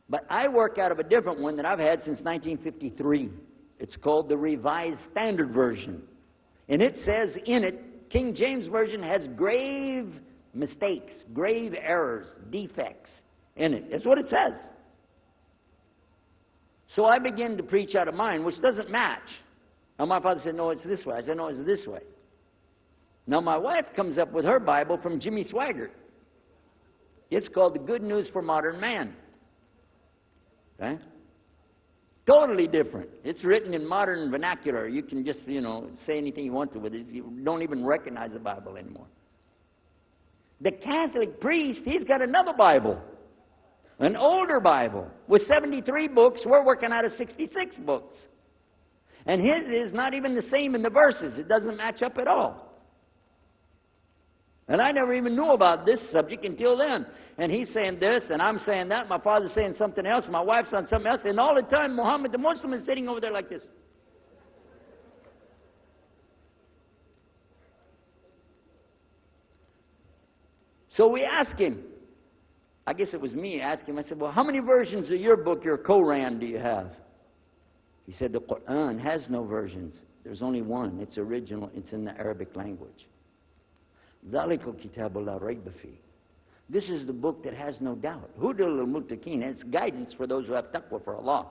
But I work out of a different one that I've had since 1953. It's called the Revised Standard Version. And it says in it, King James Version has grave mistakes, grave errors, defects in it. That's what it says. So I begin to preach out of mine, which doesn't match. Now my father said, no, it's this way. I said, no, it's this way. Now my wife comes up with her Bible from Jimmy Swaggart. It's called The Good News for Modern Man. Okay? Totally different. It's written in modern vernacular. You can just, say anything you want to with it. You don't even recognize the Bible anymore. The Catholic priest, he's got another Bible. An older Bible with 73 books. We're working out of 66 books. And his is not even the same in the verses. It doesn't match up at all. And I never even knew about this subject until then. And he's saying this, and I'm saying that. My father's saying something else. My wife's on something else. And all the time, Muhammad the Muslim is sitting over there like this. So we asked him. I guess it was me asking him. I said, well, how many versions of your book, your Quran, do you have? He said, the Quran has no versions. There's only one. It's original. It's in the Arabic language. ذَلِكَ الْكِتَابُ لَا رَيْبَ فِيهِ. This is the book that has no doubt. Huda lil-muttaqin. It's guidance for those who have taqwa for Allah.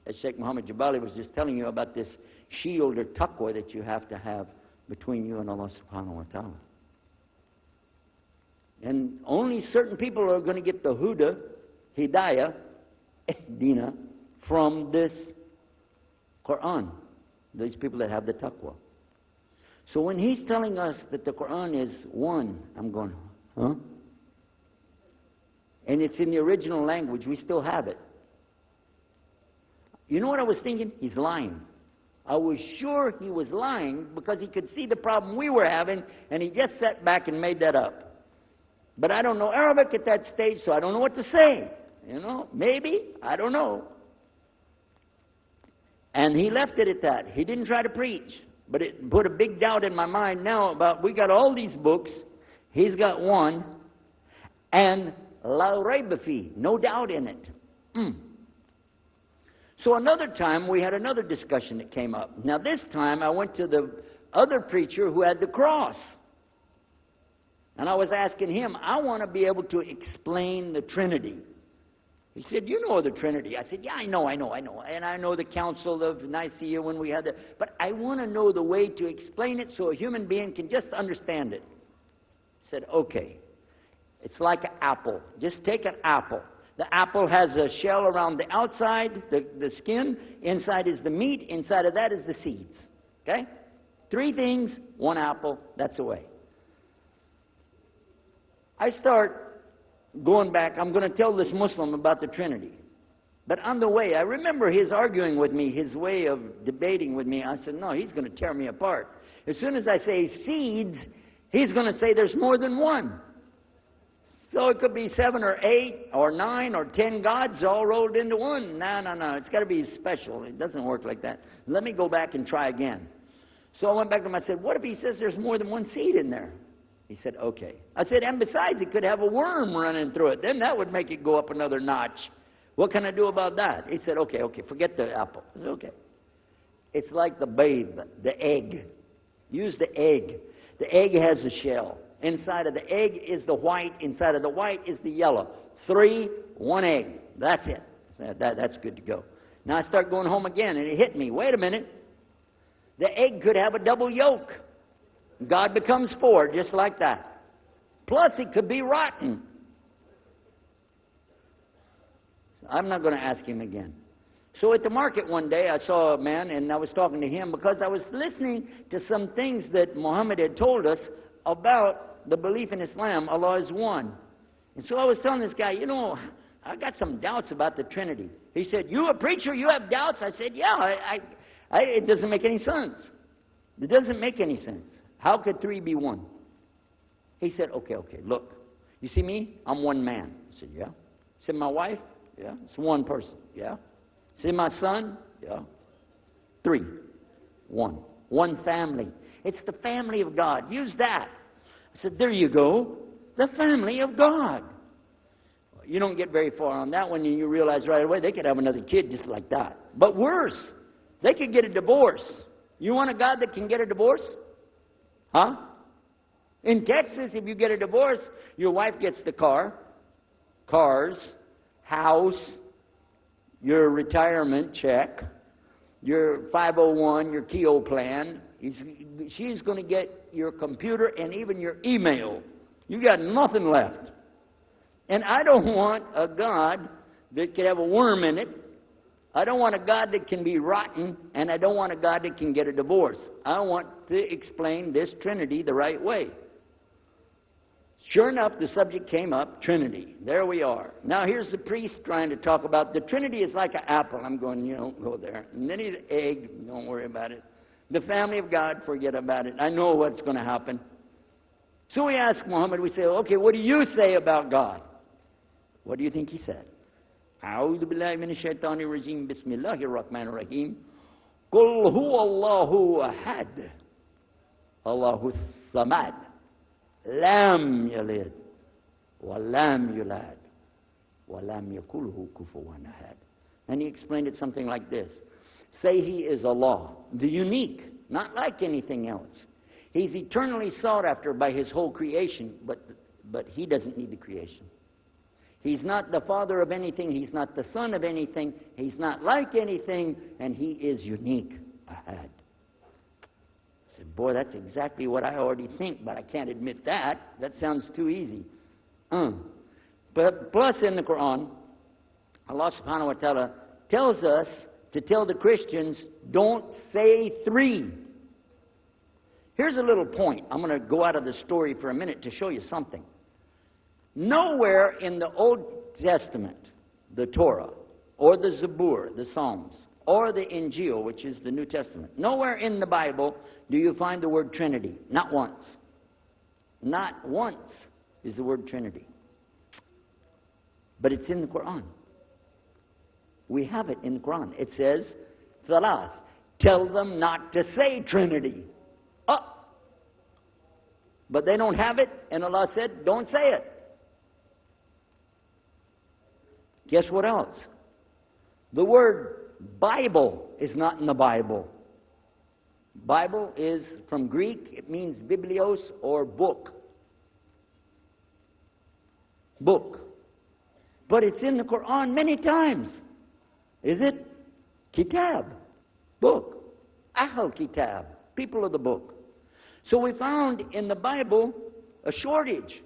As Sheikh Muhammad Jabali was just telling you about this shield or taqwa that you have to have between you and Allah subhanahu wa ta'ala. And only certain people are going to get the huda, hidayah, dina, from this Quran. These people that have the taqwa. So when he's telling us that the Quran is one, I'm going, huh? And it's in the original language, we still have it. You know what I was thinking? He's lying. I was sure he was lying because he could see the problem we were having, and he just sat back and made that up. But I don't know Arabic at that stage, so I don't know what to say. Maybe, I don't know. And he left it at that. He didn't try to preach. But it put a big doubt in my mind now about, we got all these books, he's got one, and la rayba fi, no doubt in it. So another time, we had another discussion that came up. Now this time, I went to the other preacher who had the cross. And I was asking him, I want to be able to explain the Trinity. He said, you know the Trinity. I said, yeah, I know. And I know the Council of Nicaea when we had that. But I want to know the way to explain it so a human being can just understand it. He said, okay. It's like an apple. Just take an apple. The apple has a shell around the outside, the skin. Inside is the meat. Inside of that is the seeds. Okay? 3 things, 1 apple. That's the way. I start going back. I'm going to tell this Muslim about the Trinity. But on the way, I remember his arguing with me, his way of debating with me. I said, no, he's going to tear me apart. As soon as I say seeds, he's going to say there's more than one. So it could be 7 or 8 or 9 or 10 gods all rolled into one. No. It's got to be special. It doesn't work like that. Let me go back and try again. So I went back to him. I said, what if he says there's more than one seed in there? He said, okay. I said, and besides, it could have a worm running through it. Then that would make it go up another notch. What can I do about that? He said, okay, forget the apple. I said, okay. It's like the babe, the egg. Use the egg. The egg has a shell. Inside of the egg is the white. Inside of the white is the yellow. 3, 1 egg. That's it. That's good to go. Now I start going home again, and it hit me. Wait a minute. The egg could have a double yolk. God becomes 4, just like that. Plus, it could be rotten. I'm not going to ask him again. So at the market one day, I saw a man, and I was talking to him because I was listening to some things that Muhammad had told us about the belief in Islam, Allah is one. And so I was telling this guy, I got some doubts about the Trinity. He said, you a preacher, you have doubts? I said, yeah, it doesn't make any sense. It doesn't make any sense. How could 3 be 1? He said, okay, look. You see me? I'm one man. I said, yeah. See my wife? Yeah. It's one person. Yeah. See my son? Yeah. 3. 1. One family. It's the family of God. Use that. I said, there you go. The family of God. You don't get very far on that one, and you realize right away they could have another kid just like that. But worse, they could get a divorce. You want a God that can get a divorce? Huh? In Texas, if you get a divorce, your wife gets the cars, house, your retirement check, your 501, your Keogh plan. She's going to get your computer and even your email. You got nothing left. And I don't want a God that could have a worm in it. I don't want a God that can be rotten, and I don't want a God that can get a divorce. I want to explain this Trinity the right way. Sure enough, the subject came up, Trinity. There we are. Now here's the priest trying to talk about the Trinity is like an apple. I'm going, go there. And then the egg, don't worry about it. The family of God, forget about it. I know what's going to happen. So we ask Muhammad, we say, okay, what do you say about God? What do you think he said? أعوذ بالله من الشيطان الرجيم بسم الله الرحمن الرحيم قل هو الله أحد الله الصمد لم يلد ولم يولد ولم يكن له كفوا أحد. And he explained it something like this. Say he is Allah, the unique, not like anything else. He's eternally sought after by his whole creation, but he doesn't need the creation. He's not the father of anything. He's not the son of anything. He's not like anything. And he is unique. Ahad. I said, boy, that's exactly what I already think, but I can't admit that. That sounds too easy. But plus in the Quran, Allah subhanahu wa ta'ala tells us to tell the Christians, don't say three. Here's a little point. I'm going to go out of the story for a minute to show you something. Nowhere in the Old Testament, the Torah, or the Zabur, the Psalms, or the Injil, which is the New Testament, nowhere in the Bible do you find the word Trinity. Not once. Not once is the word Trinity. But it's in the Quran. We have it in the Quran. It says, salat. Tell them not to say Trinity. Oh. But they don't have it, and Allah said, don't say it. Guess what else? The word Bible is not in the Bible. Bible is from Greek. It means biblios or book. Book. But it's in the Quran many times. Is it? Kitab. Book. Ahl Kitab. People of the book. So we found in the Bible a shortage.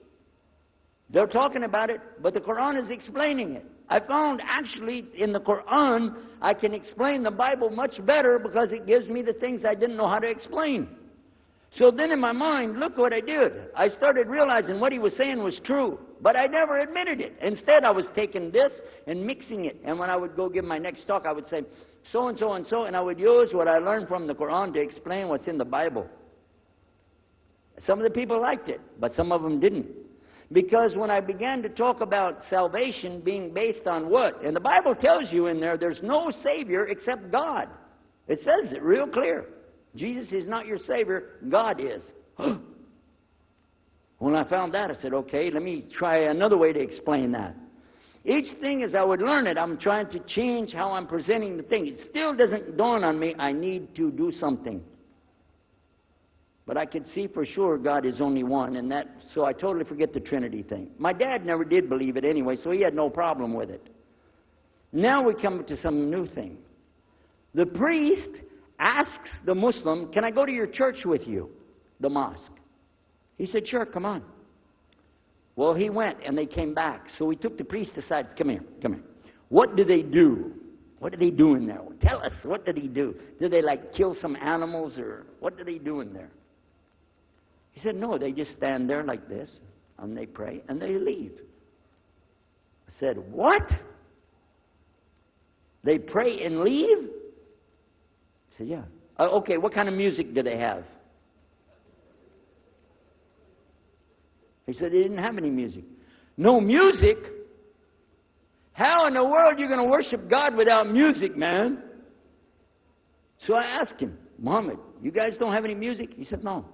They're talking about it, but the Quran is explaining it. I found actually in the Quran, I can explain the Bible much better because it gives me the things I didn't know how to explain. So then in my mind, look what I did. I started realizing what he was saying was true, but I never admitted it. Instead, I was taking this and mixing it. And when I would go give my next talk, I would say, so and so and so, and I would use what I learned from the Quran to explain what's in the Bible. Some of the people liked it, but some of them didn't. Because when I began to talk about salvation being based on what? And the Bible tells you in there, there's no Savior except God. It says it real clear. Jesus is not your Savior, God is. When I found that, I said, okay, let me try another way to explain that. Each thing as I would learn it, I'm trying to change how I'm presenting the thing. It still doesn't dawn on me, I need to do something. But I could see for sure God is only one, and so I totally forget the Trinity thing. My dad never did believe it anyway, so he had no problem with it. Now we come to some new thing. The priest asks the Muslim, can I go to your church with you? The mosque. He said, sure, come on. Well, he went, and they came back. So we took the priest aside. Come here, come here. What do they do? What do they do in there? Tell us, what do they do? Do they like kill some animals, or what do they do in there? He said, no, they just stand there like this, and they pray, and they leave. I said, what? They pray and leave? He said, yeah. Okay, what kind of music do they have? He said, they didn't have any music. No music? How in the world are you going to worship God without music, man? So I asked him, Muhammad, you guys don't have any music? He said, no.